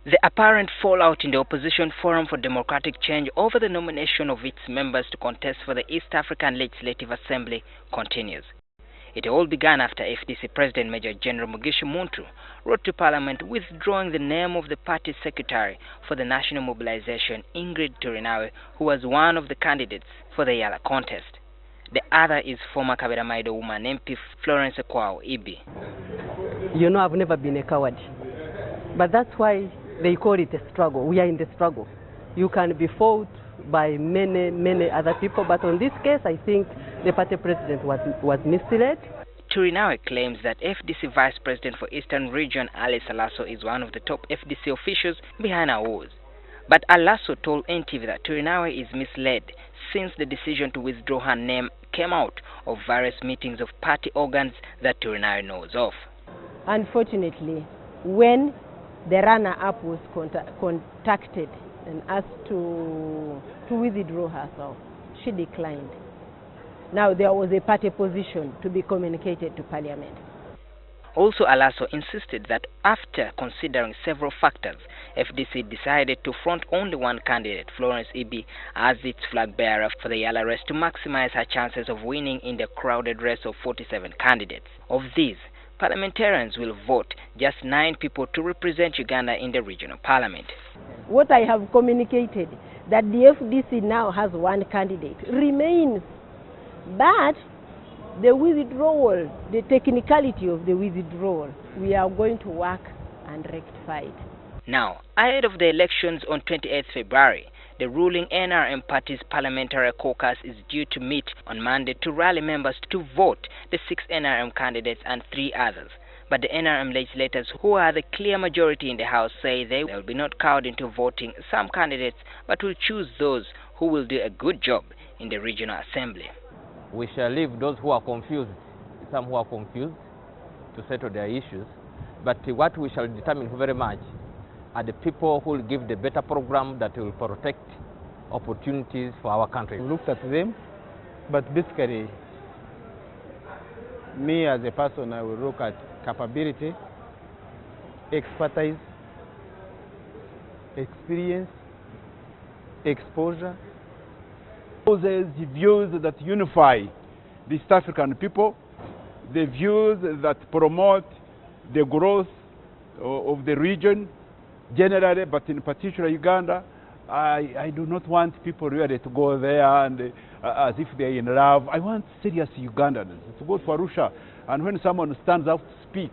The apparent fallout in the Opposition Forum for Democratic Change over the nomination of its members to contest for the East African Legislative Assembly continues. It all began after FDC President Major General Mugisha Muntu wrote to Parliament withdrawing the name of the party secretary for the National Mobilization Ingrid Turinawe, who was one of the candidates for the EALA contest. The other is former Kabera Maido woman MP Florence Ochol, EB. You know, I've never been a coward, but that's why they call it a struggle. We are in the struggle. You can be fought by many other people, but on this case, I think the party president was misled. Turinawe claims that FDC Vice President for Eastern Region Alice Alaso is one of the top FDC officials behind our wars. But Alaso told NTV that Turinawe is misled since the decision to withdraw her name came out of various meetings of party organs that Turinawe knows of. Unfortunately, when the runner-up was contacted and asked to withdraw herself, she declined. Now there was a party position to be communicated to Parliament. Also, Alaso insisted that after considering several factors, FDC decided to front only one candidate, Florence EB, as its flag bearer for the EALA race to maximize her chances of winning in the crowded race of 47 candidates. Of these, parliamentarians will vote just 9 people to represent Uganda in the regional parliament. What I have communicated, that the FDC now has one candidate, remains. But the withdrawal, the technicality of the withdrawal, we are going to work and rectify it. Now, ahead of the elections on 28th February, the ruling NRM party's parliamentary caucus is due to meet on Monday to rally members to vote the 6 NRM candidates and 3 others. But the NRM legislators, who are the clear majority in the House, say they will be not cowed into voting some candidates, but will choose those who will do a good job in the regional assembly. We shall leave those who are confused, some who are confused, to settle their issues. But what we shall determine very much are the people who will give the better program that will protect opportunities for our country. We looked at them, but basically, me as a person, I will look at capability, expertise, experience, exposure. The views that unify the East African people, the views that promote the growth of the region generally, but in particular Uganda. I do not want people really to go there and as if they're in love. I want serious Ugandans to go to Arusha, and when someone stands up to speak,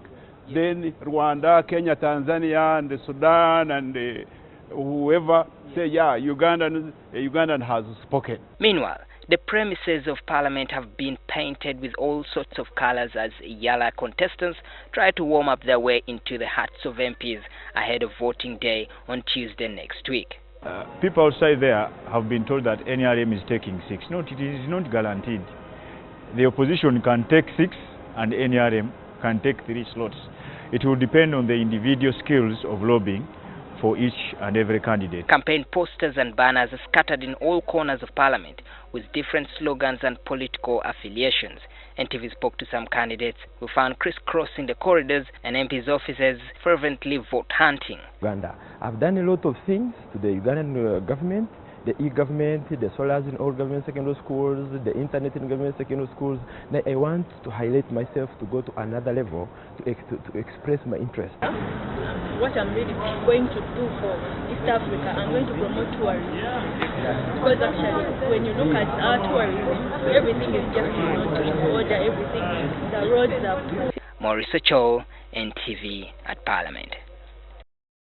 then Rwanda, Kenya, Tanzania, and Sudan, and whoever say, yeah, Ugandan has spoken. Meanwhile, the premises of Parliament have been painted with all sorts of colors as EALA contestants try to warm up their way into the hearts of MPs ahead of voting day on Tuesday next week. People outside there have been told that NRM is taking 6. No, it is not guaranteed. The opposition can take 6 and NRM can take 3 slots. It will depend on the individual skills of lobbying for each and every candidate. Campaign posters and banners are scattered in all corners of Parliament with different slogans and political affiliations. NTV spoke to some candidates who found crisscrossing the corridors and MPs' offices fervently vote hunting. Uganda, I've done a lot of things to the Ugandan government, the e-government, the solars in all government secondary schools, the internet in government secondary schools. Now I want to highlight myself to go to another level to express my interest. What I'm really going to do for East Africa, I'm going to promote tourism. Because actually, when you look at our tourism, everything is just not in order, everything, the roads are... Maurice Ochol, NTV at Parliament.